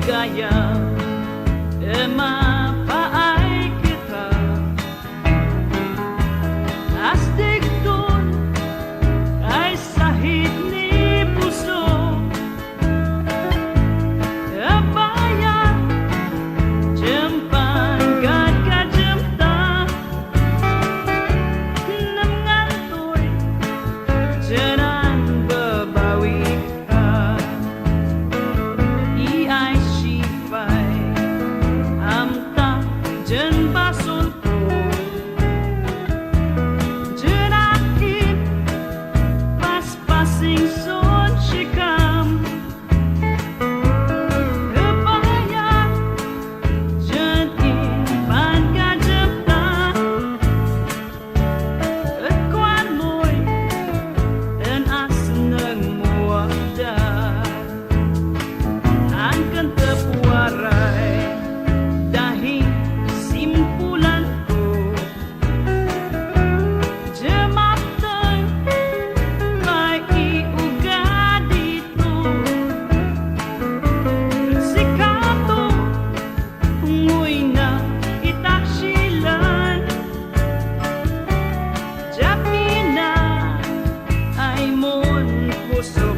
kaya mapaay kita astig doon ay sahid ni puso bayan jempan gagajemta nangantoy jalan bebawi jen basun ko jerakin pas-pasing son shikam kebaya jen impan kajepta kuan moy dan asneng muada angkan terpuarai dahi simpulan ko jematay may iuga dito sikato ungoy na itaksilan japi na ay mon kusog